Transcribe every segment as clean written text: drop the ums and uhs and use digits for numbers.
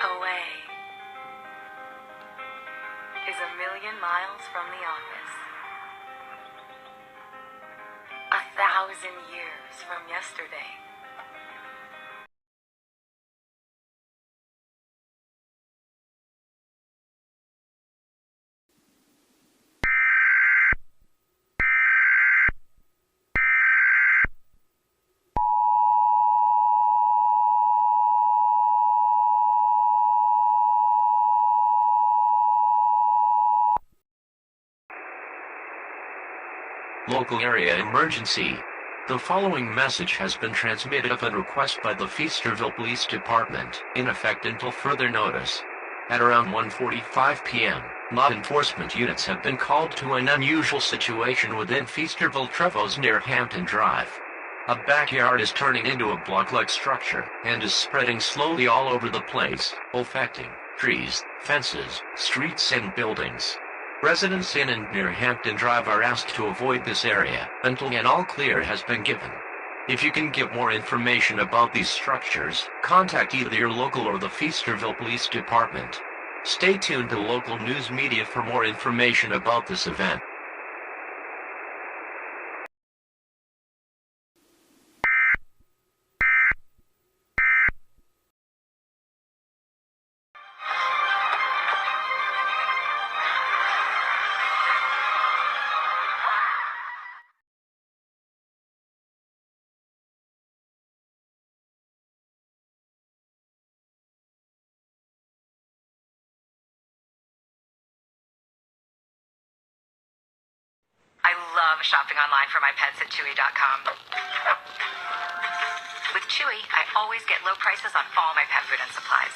Away is a million miles from the office. 1,000 years from yesterday. Local area emergency. The following message has been transmitted upon request by the Feasterville Police Department, in effect until further notice. At around 1:45 p.m., law enforcement units have been called to an unusual situation within Feasterville Trevose near Hampton Drive. A backyard is turning into a block-like structure, and is spreading slowly all over the place, affecting trees, fences, streets and buildings. Residents in and near Hampton Drive are asked to avoid this area until an all-clear has been given. If you can get more information about these structures, contact either your local or the Feasterville Police Department. Stay tuned to local news media for more information about this event. I love shopping online for my pets at Chewy.com. With Chewy, I always get low prices on all my pet food and supplies.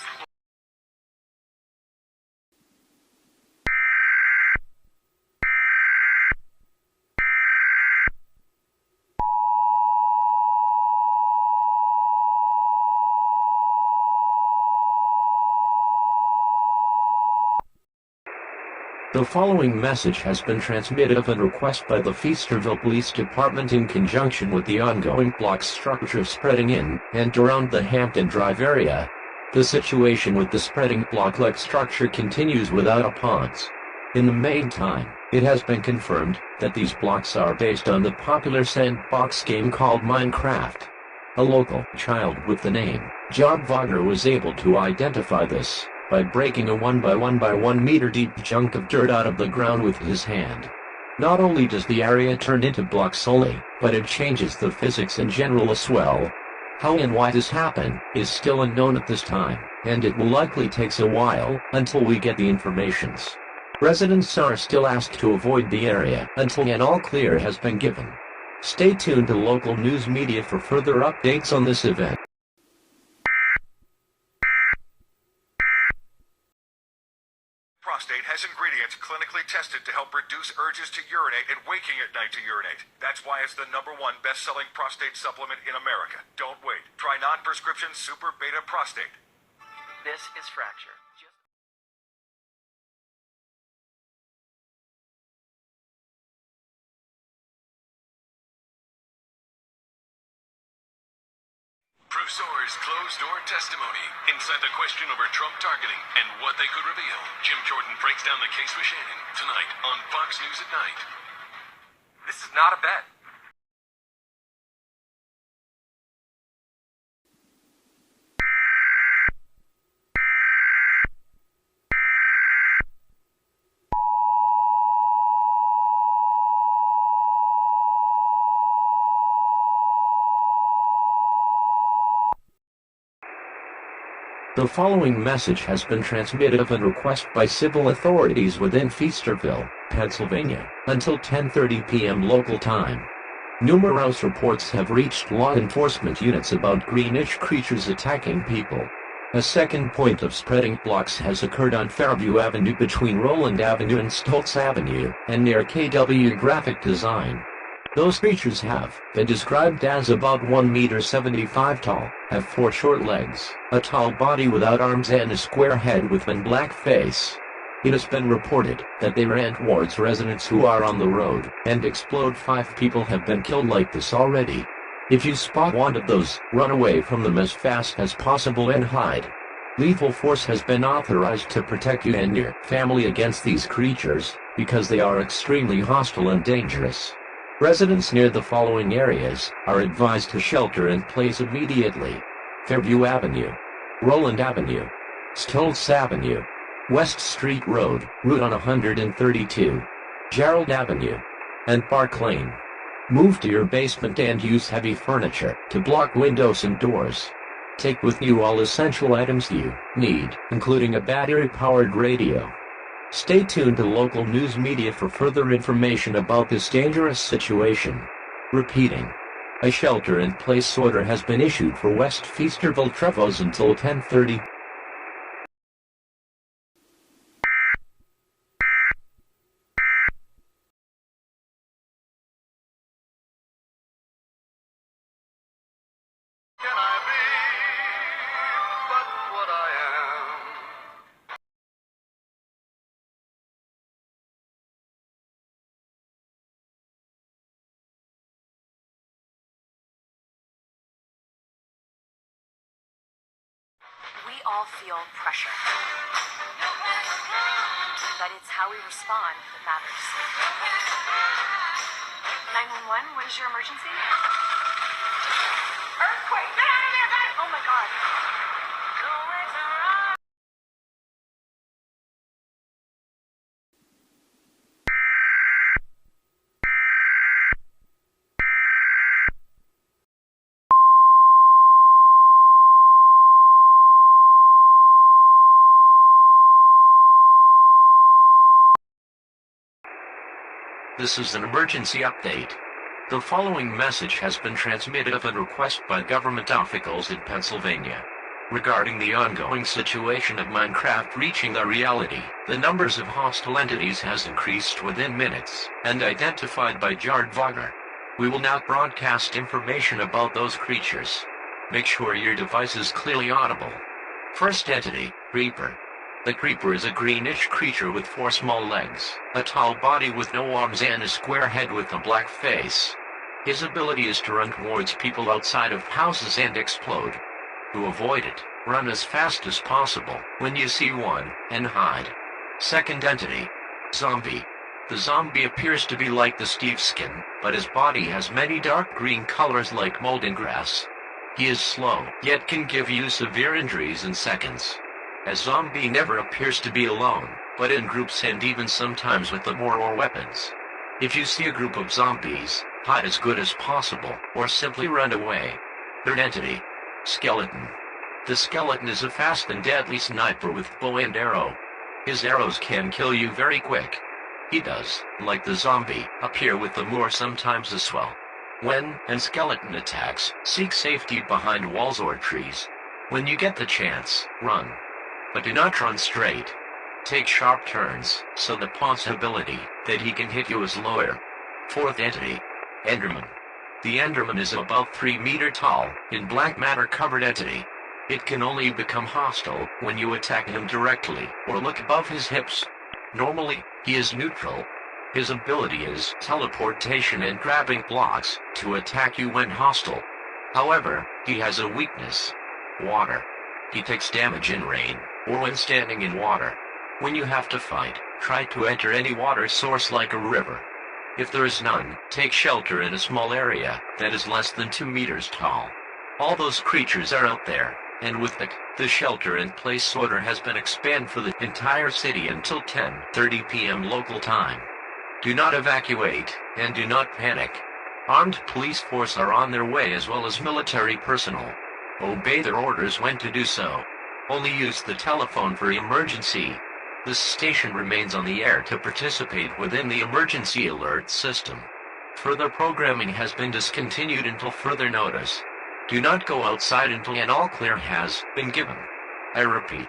The following message has been transmitted upon request by the Feasterville Police Department in conjunction with the ongoing block structure spreading in and around the Hampton Drive area. The situation with the spreading block-like structure continues without a pause. In the meantime, it has been confirmed that these blocks are based on the popular sandbox game called Minecraft. A local child with the name John Wagner was able to identify this by breaking a 1 by 1 by 1 meter deep chunk of dirt out of the ground with his hand. Not only does the area turn into blocks solely, but it changes the physics in general as well. How and why this happened is still unknown at this time, and it will likely take a while until we get the informations. Residents are still asked to avoid the area until an all-clear has been given. Stay tuned to local news media for further updates on this event. Prostate has ingredients clinically tested to help reduce urges to urinate and waking at night to urinate. That's why it's the #1 best-selling prostate supplement in America. Don't wait. Try non-prescription Super Beta Prostate. This is Fracture. Prusore's closed-door testimony. Inside the question over Trump targeting and what they could reveal. Jim Jordan breaks down the case with Shannon tonight on Fox News at Night. This is not a bet. The following message has been transmitted upon request by civil authorities within Feasterville, Pennsylvania, until 10:30 p.m. local time. Numerous reports have reached law enforcement units about greenish creatures attacking people. A second point of spreading blocks has occurred on Fairview Avenue between Roland Avenue and Stoltz Avenue, and near KW Graphic Design. Those creatures have been described as about 1.75 meters tall, have 4 short legs, a tall body without arms and a square head with one black face. It has been reported that they ran towards residents who are on the road and explode. 5 people have been killed like this already. If you spot one of those, run away from them as fast as possible and hide. Lethal force has been authorized to protect you and your family against these creatures, because they are extremely hostile and dangerous. Residents near the following areas are advised to shelter in place immediately: Fairview Avenue, Roland Avenue, Stoltz Avenue, West Street Road, Route 132, Gerald Avenue, and Park Lane. Move to your basement and use heavy furniture to block windows and doors. Take with you all essential items you need, including a battery-powered radio. Stay tuned to local news media for further information about this dangerous situation. Repeating. A shelter-in-place order has been issued for West Feasterville Trevose until 10:30. Can I be but what I am? We all feel pressure. But it's how we respond that matters. 911, what is your emergency? Earthquake! Get out of there, guys! Oh my god. This is an emergency update. The following message has been transmitted at request by government officials in Pennsylvania. Regarding the ongoing situation of Minecraft reaching a reality, the numbers of hostile entities has increased within minutes, and identified by Jared Wagner. We will now broadcast information about those creatures. Make sure your device is clearly audible. First entity, Creeper. The creeper is a greenish creature with 4 small legs, a tall body with no arms and a square head with a black face. His ability is to run towards people outside of houses and explode. To avoid it, run as fast as possible when you see one, and hide. Second entity, Zombie. The zombie appears to be like the Steve skin, but his body has many dark green colors like mold and grass. He is slow, yet can give you severe injuries in seconds. A zombie never appears to be alone, but in groups and even sometimes with them or weapons. If you see a group of zombies, hide as good as possible, or simply run away. Third entity, Skeleton. The skeleton is a fast and deadly sniper with bow and arrow. His arrows can kill you very quick. He does, like the zombie, appear with them or sometimes as well. When a skeleton attacks, seek safety behind walls or trees. When you get the chance, run. But do not run straight. Take sharp turns, so the possibility that he can hit you is lower. Fourth entity, Enderman. The Enderman is about 3 meters tall, in black matter covered entity. It can only become hostile when you attack him directly, or look above his hips. Normally, he is neutral. His ability is teleportation and grabbing blocks to attack you when hostile. However, he has a weakness: water. He takes damage in rain, or when standing in water. When you have to fight, try to enter any water source like a river. If there is none, take shelter in a small area that is less than 2 meters tall. All those creatures are out there, and with it, the shelter-in-place order has been expanded for the entire city until 10:30 p.m. local time. Do not evacuate, and do not panic. Armed police force are on their way as well as military personnel. Obey their orders when to do so. Only use the telephone for emergency. This station remains on the air to participate within the emergency alert system. Further programming has been discontinued until further notice. Do not go outside until an all clear has been given. I repeat,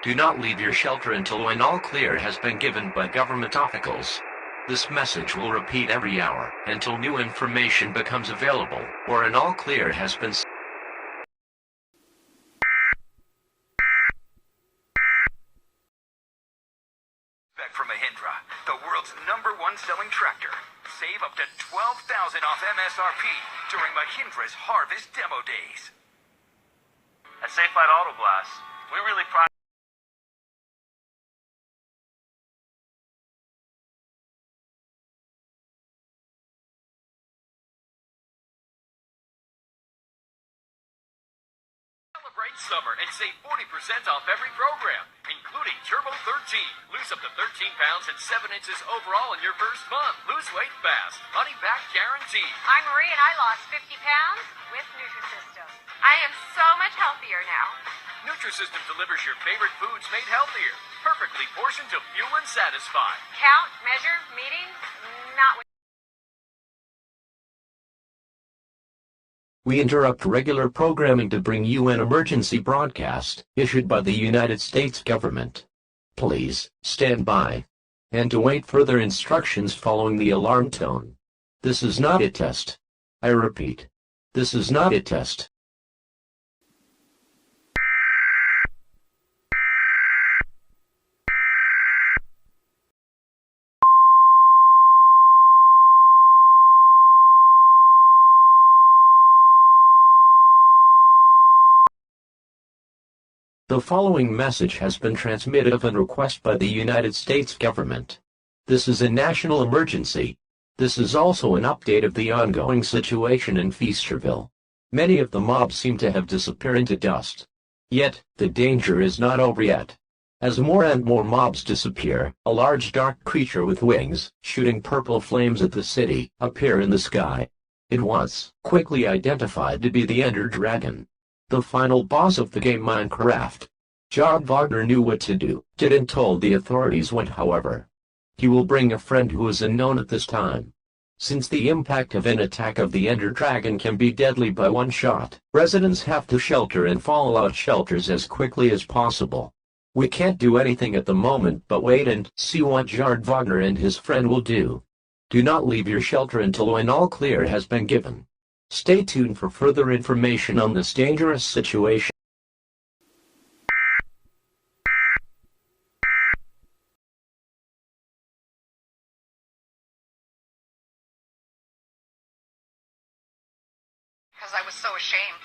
do not leave your shelter until an all clear has been given by government officials. This message will repeat every hour until new information becomes available or an all clear has been From Mahindra, the world's #1 selling tractor. Save up to $12,000 off MSRP during Mahindra's Harvest Demo Days. At Safe Light Auto Glass, We really pride. Celebrate summer and save 40% off every program, including Turbo 13. Lose up to 13 pounds and 7 inches overall in your first month. Lose weight fast. Money back guarantee. I'm Marie and I lost 50 pounds with Nutrisystem. I am so much healthier now. Nutrisystem delivers your favorite foods made healthier. Perfectly portioned to fuel and satisfy. Count, measure, meetings, not with... We interrupt regular programming to bring you an emergency broadcast issued by the United States government. Please stand by and await further instructions following the alarm tone. This is not a test. I repeat, this is not a test. The following message has been transmitted at request by the United States government. This is a national emergency. This is also an update of the ongoing situation in Feasterville. Many of the mobs seem to have disappeared into dust. Yet, the danger is not over yet. As more and more mobs disappear, a large dark creature with wings, shooting purple flames at the city, appear in the sky. It was quickly identified to be the Ender Dragon, the final boss of the game Minecraft. John Wagner knew what to do, didn't told the authorities when however. He will bring a friend who is unknown at this time. Since the impact of an attack of the Ender Dragon can be deadly by one shot, residents have to shelter in fallout shelters as quickly as possible. We can't do anything at the moment but wait and see what Jard Wagner and his friend will do. Do not leave your shelter until when all clear has been given. Stay tuned for further information on this dangerous situation. Because I was so ashamed.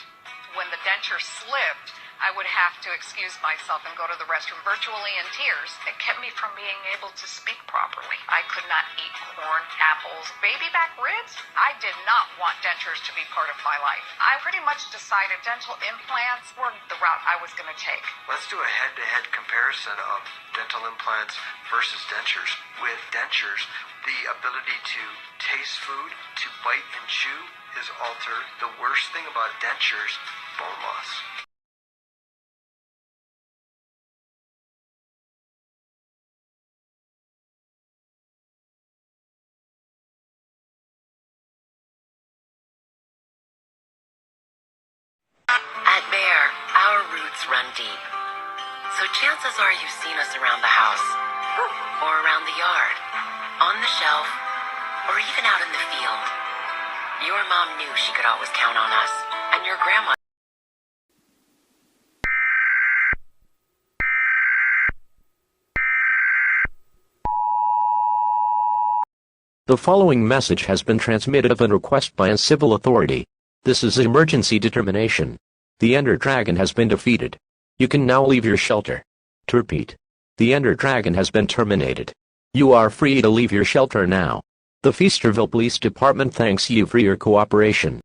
When the denture slipped, I would have to excuse myself and go to the restroom virtually in tears. It kept me from being able to speak properly. I could not eat corn, apples, baby back ribs. I did not want dentures to be part of my life. I pretty much decided dental implants were the route I was going to take. Let's do a head-to-head comparison of dental implants versus dentures. With dentures, the ability to taste food, to bite and chew is altered. The worst thing about dentures, bone loss. At Bear, our roots run deep. So chances are you've seen us around the house, or around the yard, on the shelf, or even out in the field. Your mom knew she could always count on us, and your grandma. The following message has been transmitted at request by a civil authority. This is emergency determination. The Ender Dragon has been defeated. You can now leave your shelter. To repeat, the Ender Dragon has been terminated. You are free to leave your shelter now. The Feasterville Police Department thanks you for your cooperation.